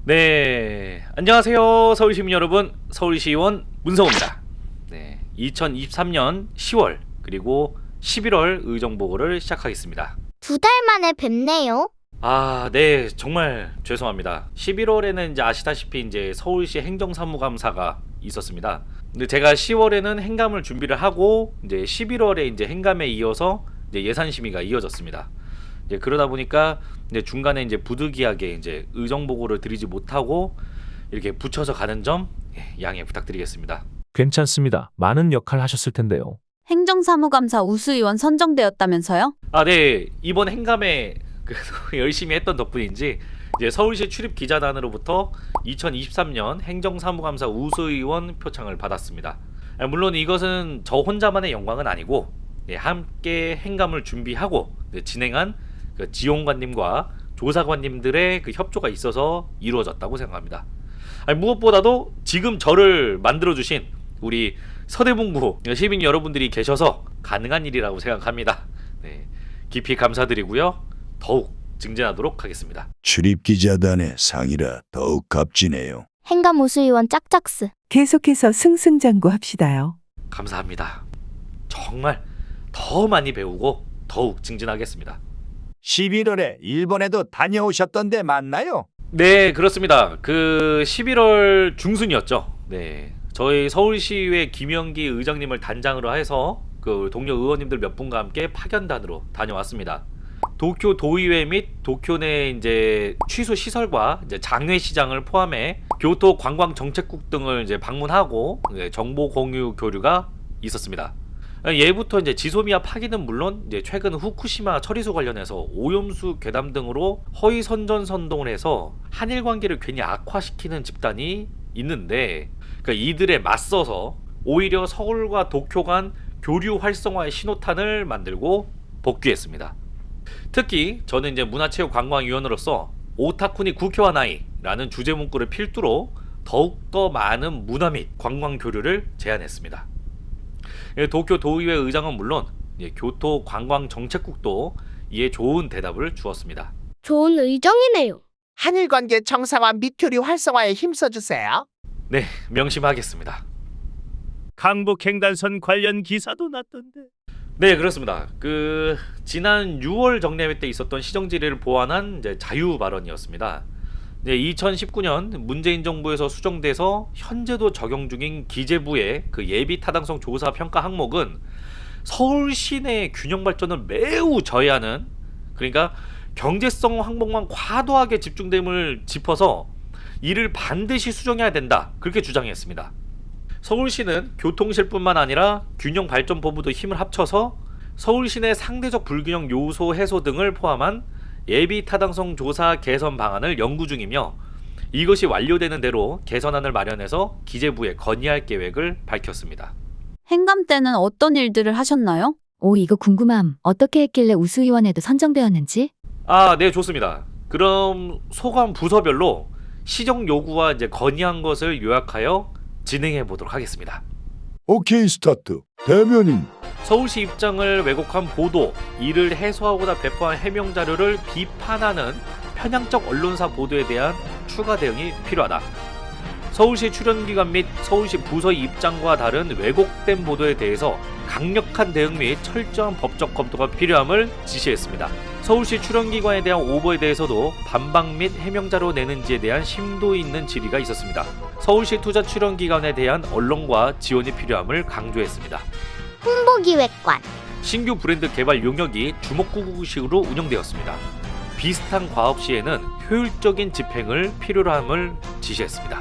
네, 안녕하세요. 서울시민 여러분, 서울시의원 문성호입니다. 네, 2023년 10월 그리고 11월 의정보고를 시작하겠습니다. 2달 만에 뵙네요. 네, 정말 죄송합니다. 11월에는 이제 아시다시피 이제 서울시 행정사무감사가 있었습니다. 근데 제가 10월에는 행감을 준비를 하고 이제 11월에 이제 행감에 이어서 이제 예산심의가 이어졌습니다. 이제 그러다 보니까 이제 중간에 이제 부득이하게 이제 의정 보고를 드리지 못하고 이렇게 붙여서 가는 점 양해 부탁드리겠습니다. 괜찮습니다. 많은 역할 하셨을 텐데요. 행정사무감사 우수의원 선정되었다면서요? 네, 이번 행감에 그래도 열심히 했던 덕분인지 이제 서울시 출입 기자단으로부터 2023년 행정사무감사 우수의원 표창을 받았습니다. 물론 이것은 저 혼자만의 영광은 아니고 함께 행감을 준비하고 진행한 그 지용관님과 조사관님들의 그 협조가 있어서 이루어졌다고 생각합니다. 무엇보다도 지금 저를 만들어주신 우리 서대문구 시민 여러분들이 계셔서 가능한 일이라고 생각합니다. 네, 깊이 감사드리고요. 더욱 증진하도록 하겠습니다. 출입기자단의 상이라 더욱 값지네요. 행감 우수의원 짝짝스. 계속해서 승승장구합시다요. 감사합니다. 정말 더 많이 배우고 더욱 증진하겠습니다. 11월에 일본에도 다녀오셨던데 맞나요? 네, 그렇습니다. 그 11월 중순이었죠. 네, 저희 서울시의회 김영기 의장님을 단장으로 해서 그 동료 의원님들 몇 분과 함께 파견단으로 다녀왔습니다. 도쿄 도의회 및 도쿄 내 이제 취수 시설과 이제 장외시장을 포함해 교토 관광정책국 등을 이제 방문하고 정보 공유 교류가 있었습니다. 예부터 이제 지소미아 파기는 물론 이제 최근 후쿠시마 처리수 관련해서 오염수 괴담 등으로 허위 선전 선동을 해서 한일 관계를 괜히 악화시키는 집단이 있는데 그러니까 이들에 맞서서 오히려 서울과 도쿄 간 교류 활성화의 신호탄을 만들고 복귀했습니다. 특히 저는 이제 문화체육관광위원으로서 오타쿠니 국회와나이라는 주제 문구를 필두로 더욱더 많은 문화 및 관광 교류를 제안했습니다. 도쿄 도의회 의장은 물론 교토 관광정책국도 이에 좋은 대답을 주었습니다. 좋은 의정이네요. 한일 관계 정상화 및 교류 활성화에 힘써주세요. 네, 명심하겠습니다. 강북 횡단선 관련 기사도 났던데. 네, 그렇습니다. 그 지난 6월 정례회 때 있었던 시정 질의를 보완한 이제 자유 발언이었습니다. 2019년 문재인 정부에서 수정돼서 현재도 적용 중인 기재부의 그 예비 타당성 조사 평가 항목은 서울 시내 균형 발전을 매우 저해하는, 그러니까 경제성 항목만 과도하게 집중됨을 짚어서 이를 반드시 수정해야 된다, 그렇게 주장했습니다. 서울시는 교통실뿐만 아니라 균형발전본부도 힘을 합쳐서 서울시내 상대적 불균형 요소 해소 등을 포함한 예비 타당성 조사 개선 방안을 연구 중이며 이것이 완료되는 대로 개선안을 마련해서 기재부에 건의할 계획을 밝혔습니다. 행감 때는 어떤 일들을 하셨나요? 오, 이거 궁금함. 어떻게 했길래 우수의원에도 선정되었는지? 네, 좋습니다. 그럼 소관 부서별로 시정 요구와 이제 건의한 것을 요약하여 진행해 보도록 하겠습니다. 오케이 스타트. 대변인. 서울시 입장을 왜곡한 보도, 이를 해소하고자 배포한 해명 자료를 비판하는 편향적 언론사 보도에 대한 추가 대응이 필요하다. 서울시 출연기관 및 서울시 부서의 입장과 다른 왜곡된 보도에 대해서 강력한 대응 및 철저한 법적 검토가 필요함을 지시했습니다. 서울시 출연기관에 대한 오보에 대해서도 반박 및 해명자료 내는지에 대한 심도 있는 질의가 있었습니다. 서울시 투자 출연기관에 대한 언론과 지원이 필요함을 강조했습니다. 홍보기획관. 신규 브랜드 개발 용역이 주먹구구식으로 운영되었습니다. 비슷한 과업 시에는 효율적인 집행을 필요로 함을 지시했습니다.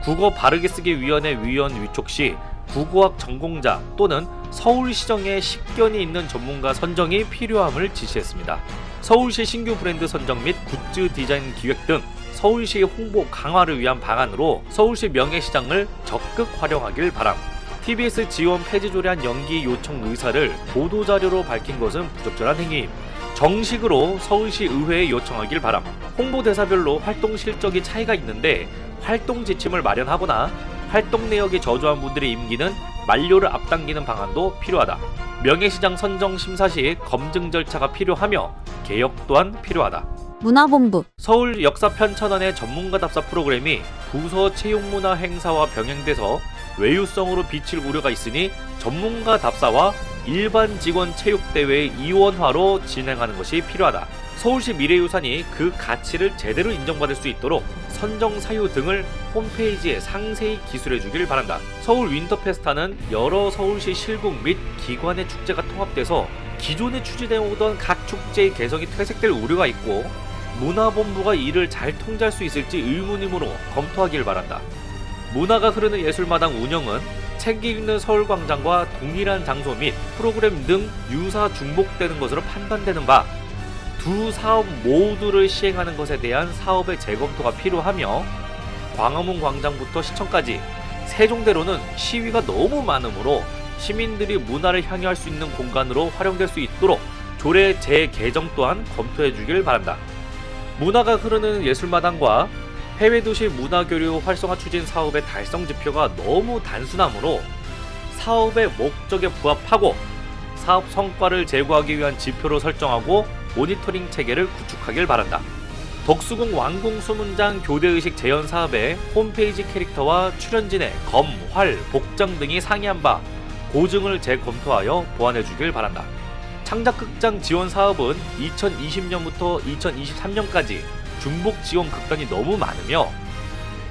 국어 바르게 쓰기 위원회 위원 위촉 시 국어학 전공자 또는 서울시정에 식견이 있는 전문가 선정이 필요함을 지시했습니다. 서울시 신규 브랜드 선정 및 굿즈 디자인 기획 등 서울시 홍보 강화를 위한 방안으로 서울시 명예시장을 적극 활용하길 바람. TBS 지원 폐지 조례안 연기 요청 의사를 보도자료로 밝힌 것은 부적절한 행위임. 정식으로 서울시 의회에 요청하길 바람. 홍보대사별로 활동 실적이 차이가 있는데 활동 지침을 마련하거나 활동 내역이 저조한 분들의 임기는 만료를 앞당기는 방안도 필요하다. 명예시장 선정 심사 시 검증 절차가 필요하며 개혁 또한 필요하다. 문화본부. 서울 역사편찬원의 전문가 답사 프로그램이 부서 체육문화 행사와 병행돼서 외유성으로 비칠 우려가 있으니 전문가 답사와 일반 직원 체육대회의 이원화로 진행하는 것이 필요하다. 서울시 미래유산이 그 가치를 제대로 인정받을 수 있도록 선정 사유 등을 홈페이지에 상세히 기술해 주길 바란다. 서울 윈터페스타는 여러 서울시 실국 및 기관의 축제가 통합돼서 기존에 추진해 오던 각 축제의 개성이 퇴색될 우려가 있고 문화본부가 이를 잘 통제할 수 있을지 의문이므로 검토하길 바란다. 문화가 흐르는 예술마당 운영은 책 읽는 서울광장과 동일한 장소 및 프로그램 등 유사 중복되는 것으로 판단되는 바 두 사업 모두를 시행하는 것에 대한 사업의 재검토가 필요하며 광화문 광장부터 시청까지 세종대로는 시위가 너무 많으므로 시민들이 문화를 향유할 수 있는 공간으로 활용될 수 있도록 조례 재개정 또한 검토해 주길 바란다. 문화가 흐르는 예술마당과 해외도시 문화교류 활성화 추진 사업의 달성 지표가 너무 단순하므로 사업의 목적에 부합하고 사업 성과를 제고하기 위한 지표로 설정하고 모니터링 체계를 구축하길 바란다. 덕수궁 왕궁수문장 교대의식 재현 사업의 홈페이지 캐릭터와 출연진의 검, 활, 복장 등이 상이한 바 고증을 재검토하여 보완해 주길 바란다. 창작극장 지원 사업은 2020년부터 2023년까지 중복 지원 극단이 너무 많으며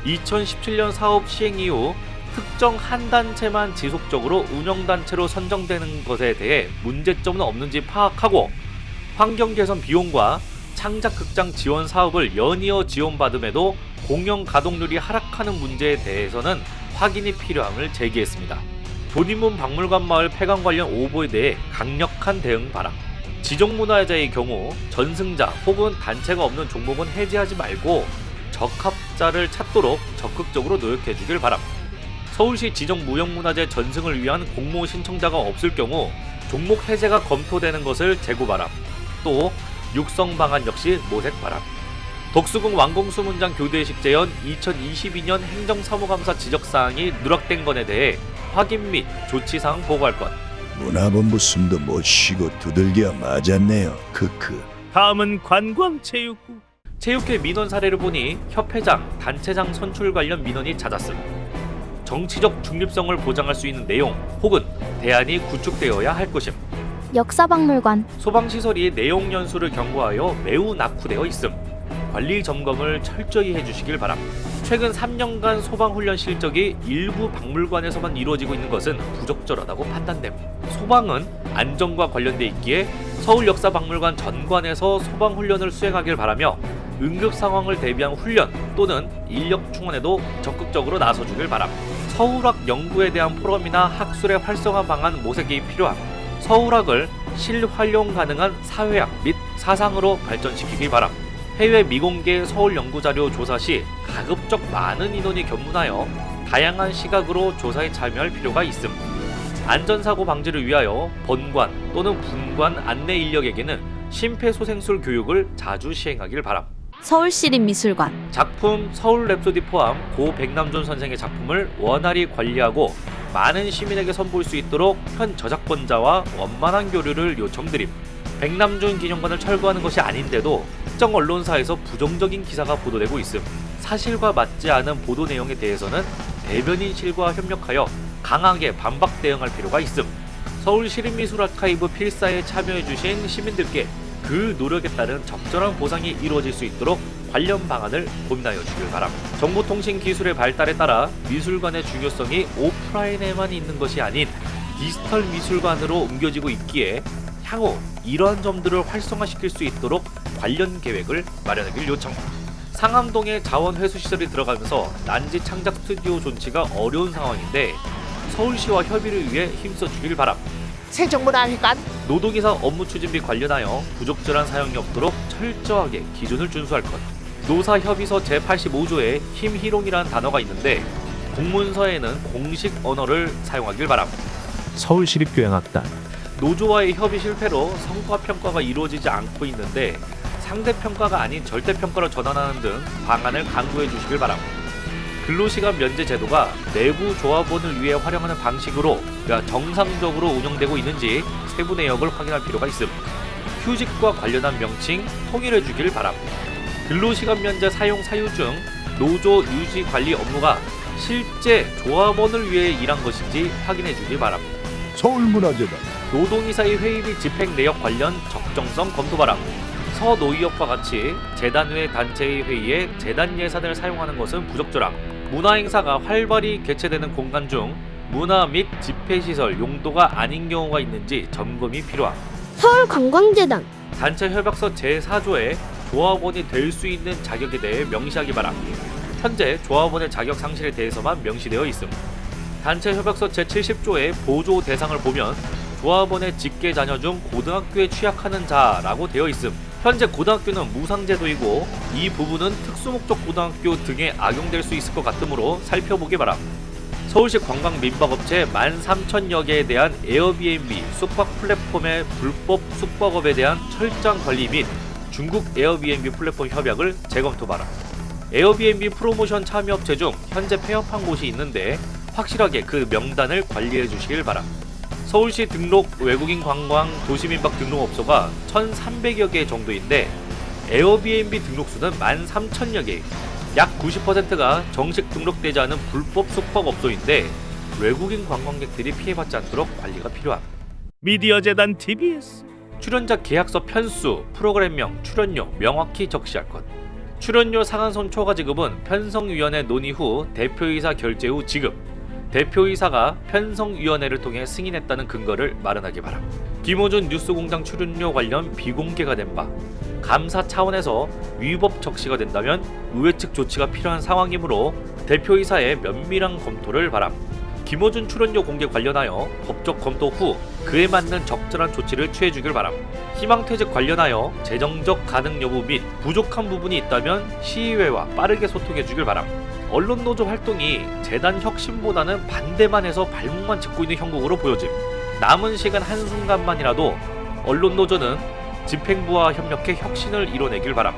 2017년 사업 시행 이후 특정 한 단체만 지속적으로 운영단체로 선정되는 것에 대해 문제점은 없는지 파악하고 환경 개선 비용과 창작극장 지원 사업을 연이어 지원받음에도 공연 가동률이 하락하는 문제에 대해서는 확인이 필요함을 제기했습니다. 도림문 박물관 마을 폐광 관련 오보에 대해 강력한 대응 바람. 지정문화재의 경우 전승자 혹은 단체가 없는 종목은 해제하지 말고 적합자를 찾도록 적극적으로 노력해 주길 바람. 서울시 지정무형문화재 전승을 위한 공모 신청자가 없을 경우 종목 해제가 검토되는 것을 재고 바람. 또 육성 방안 역시 모색 바람. 덕수궁 왕궁수문장 교대의식 재현 2022년 행정사무감사 지적사항이 누락된 건에 대해 확인 및 조치사항 보고할 것. 문화본부 숨도 못 쉬고 두들겨 맞았네요. 크크. 다음은 관광체육부. 체육회 민원 사례를 보니 협회장, 단체장 선출 관련 민원이 잦았음. 정치적 중립성을 보장할 수 있는 내용 혹은 대안이 구축되어야 할 것임. 역사박물관. 소방시설이 내용 연수를 경고하여 매우 낙후되어 있음. 관리 점검을 철저히 해주시길 바람. 최근 3년간 소방훈련 실적이 일부 박물관에서만 이루어지고 있는 것은 부적절하다고 판단됨. 소방은 안전과 관련돼 있기에 서울역사박물관 전관에서 소방훈련을 수행하길 바라며 응급 상황을 대비한 훈련 또는 인력 충원에도 적극적으로 나서주길 바람. 서울학 연구에 대한 포럼이나 학술의 활성화 방안 모색이 필요함. 서울학을 실활용 가능한 사회학 및 사상으로 발전시키기 바람. 해외 미공개 서울 연구자료 조사 시 가급적 많은 인원이 견문하여 다양한 시각으로 조사에 참여할 필요가 있음. 안전사고 방지를 위하여 본관 또는 분관 안내 인력에게는 심폐소생술 교육을 자주 시행하길 바람. 서울시립미술관. 작품 서울 랩소디 포함 고 백남준 선생의 작품을 원활히 관리하고 많은 시민에게 선보일 수 있도록 현 저작권자와 원만한 교류를 요청드림. 백남준 기념관을 철거하는 것이 아닌데도 특정 언론사에서 부정적인 기사가 보도되고 있음. 사실과 맞지 않은 보도 내용에 대해서는 대변인실과 협력하여 강하게 반박 대응할 필요가 있음. 서울시립미술아카이브 필사에 참여해주신 시민들께 그 노력에 따른 적절한 보상이 이루어질 수 있도록 관련 방안을 고민하여 주길 바람. 정보통신기술의 발달에 따라 미술관의 중요성이 오프라인에만 있는 것이 아닌 디지털 미술관으로 옮겨지고 있기에 향후 이러한 점들을 활성화시킬 수 있도록 관련 계획을 마련하길 요청. 상암동에 자원회수시설이 들어가면서 난지 창작 스튜디오 존치가 어려운 상황인데 서울시와 협의를 위해 힘써주길 바람. 세종문화회관. 노동이사 업무 추진비 관련하여 부적절한 사용이 없도록 철저하게 기준을 준수할 것. 노사협의서 제85조에 힘희롱이라는 단어가 있는데 공문서에는 공식 언어를 사용하길 바람. 서울시립교향악단. 노조와의 협의 실패로 성과평가가 이루어지지 않고 있는데 상대평가가 아닌 절대평가로 전환하는 등 방안을 강구해 주시길 바람. 근로시간 면제 제도가 내부 조합원을 위해 활용하는 방식으로 정상적으로 운영되고 있는지 세부 내역을 확인할 필요가 있음. 휴직과 관련한 명칭 통일해 주길 바랍니다. 근로시간 면제 사용 사유 중 노조 유지 관리 업무가 실제 조합원을 위해 일한 것인지 확인해 주길 바랍니다. 서울문화재단 노동이사의 회의 및 집행 내역 관련 적정성 검토 바람. 서노의협과 같이 재단외 단체의 회의에 재단 예산을 사용하는 것은 부적절함. 문화행사가 활발히 개최되는 공간 중 문화 및 집회시설 용도가 아닌 경우가 있는지 점검이 필요함. 서울관광재단 단체 협약서 제4조에 조합원이 될 수 있는 자격에 대해 명시하기 바람. 현재 조합원의 자격 상실에 대해서만 명시되어 있음. 단체 협약서 제70조의 보조 대상을 보면 조합원의 직계 자녀 중 고등학교에 취약하는 자라고 되어 있음. 현재 고등학교는 무상제도이고 이 부분은 특수목적 고등학교 등에 악용될 수 있을 것 같으므로 살펴보기 바람. 서울시 관광 민박업체 13,000여 개에 대한 에어비앤비 숙박 플랫폼의 불법 숙박업에 대한 철저한 관리 및 중국 에어비앤비 플랫폼 협약을 재검토 바람. 에어비앤비 프로모션 참여업체 중 현재 폐업한 곳이 있는데 확실하게 그 명단을 관리해 주시길 바람. 서울시 등록 외국인 관광 도시민박 등록업소가 1,300여 개 정도인데 에어비앤비 등록수는 13,000여 개. 약 90%가 정식 등록되지 않은 불법 숙박업소인데 외국인 관광객들이 피해받지 않도록 관리가 필요함. 미디어재단 TBS. 출연자 계약서 편수, 프로그램명, 출연료 명확히 적시할 것. 출연료 상한선 초과 지급은 편성위원회 논의 후 대표이사 결재 후 지급. 대표이사가 편성위원회를 통해 승인했다는 근거를 마련하기 바람. 김호준 뉴스공장 출연료 관련 비공개가 된 바. 감사 차원에서 위법 적시가 된다면 의회 측 조치가 필요한 상황이므로 대표이사의 면밀한 검토를 바람. 김호준 출연료 공개 관련하여 법적 검토 후 그에 맞는 적절한 조치를 취해주길 바람. 희망퇴직 관련하여 재정적 가능 여부 및 부족한 부분이 있다면 시의회와 빠르게 소통해주길 바람. 언론노조 활동이 재단 혁신보다는 반대만 해서 발목만 짚고 있는 형국으로 보여짐. 남은 시간 한순간만이라도 언론노조는 집행부와 협력해 혁신을 이뤄내길 바람.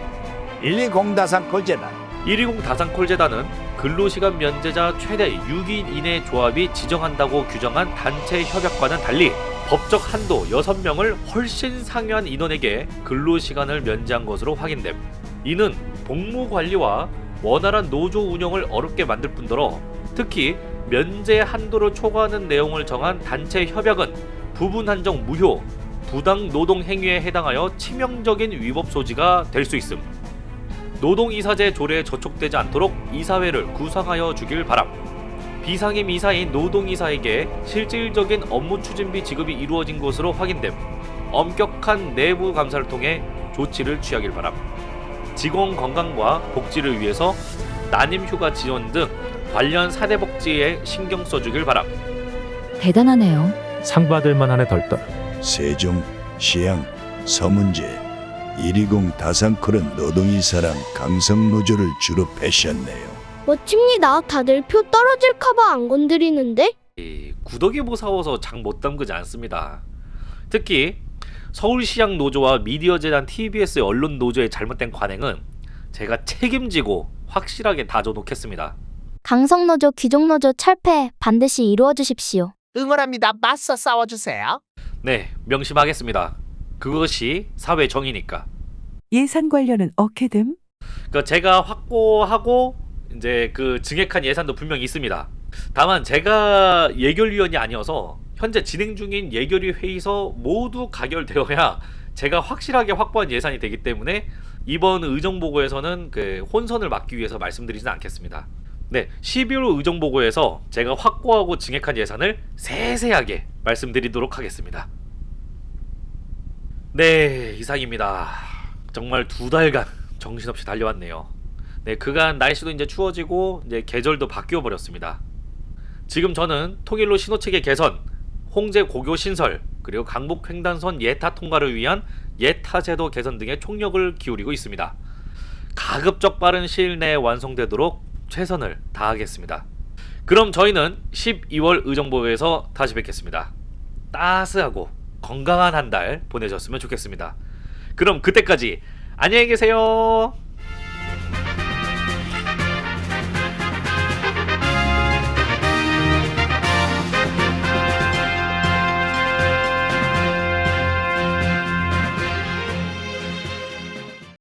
120 다산콜재단 120 다산콜재단은 근로시간 면제자 최대 6인 이내 조합이 지정한다고 규정한 단체 협약과는 달리 법적 한도 6명을 훨씬 상회한 인원에게 근로시간을 면제한 것으로 확인됨. 이는 복무관리와 원활한 노조 운영을 어렵게 만들 뿐더러 특히 면제 한도를 초과하는 내용을 정한 단체 협약은 부분 한정 무효, 부당 노동 행위에 해당하여 치명적인 위법 소지가 될 수 있음. 노동이사제 조례에 저촉되지 않도록 이사회를 구성하여 주길 바람. 비상임 이사인 노동이사에게 실질적인 업무 추진비 지급이 이루어진 것으로 확인됨. 엄격한 내부 감사를 통해 조치를 취하길 바람. 직원 건강과 복지를 위해서 난임휴가 지원 등 관련 사대복지에 신경 써주길 바람. 대단하네요. 상 받을 만하네 덜덜. 세종, 시양, 서문제 120 다산콜은 노동이사랑 강성노조를 주로 패셨네요. 멋집니다. 다들 표 떨어질까봐 안 건드리는데? 구더기 무서워서 장 못 담그지 않습니다. 특히 서울시향 노조와 미디어재단 TBS의 언론 노조의 잘못된 관행은 제가 책임지고 확실하게 다져놓겠습니다. 강성노조, 귀족노조 철폐 반드시 이루어 주십시오. 응원합니다. 맞서 싸워주세요. 네, 명심하겠습니다. 그것이 사회 정의니까. 예산 관련은 어케듬? 그러니까 제가 확보하고 이제 그 증액한 예산도 분명히 있습니다. 다만 제가 예결위원이 아니어서 현재 진행 중인 예결위 회의서 모두 가결되어야 제가 확실하게 확보한 예산이 되기 때문에 이번 의정보고에서는 그 혼선을 막기 위해서 말씀드리진 않겠습니다. 네, 12월 의정보고에서 제가 확보하고 증액한 예산을 세세하게 말씀드리도록 하겠습니다. 네, 이상입니다. 정말 2달간 정신없이 달려왔네요. 네, 그간 날씨도 이제 추워지고 이제 계절도 바뀌어 버렸습니다. 지금 저는 통일로 신호체계 개선, 홍제 고교 신설, 그리고 강북 횡단선 예타 통과를 위한 예타 제도 개선 등에 총력을 기울이고 있습니다. 가급적 빠른 시일 내에 완성되도록 최선을 다하겠습니다. 그럼 저희는 12월 의정보에서 다시 뵙겠습니다. 따스하고 건강한 한 달 보내셨으면 좋겠습니다. 그럼 그때까지 안녕히 계세요.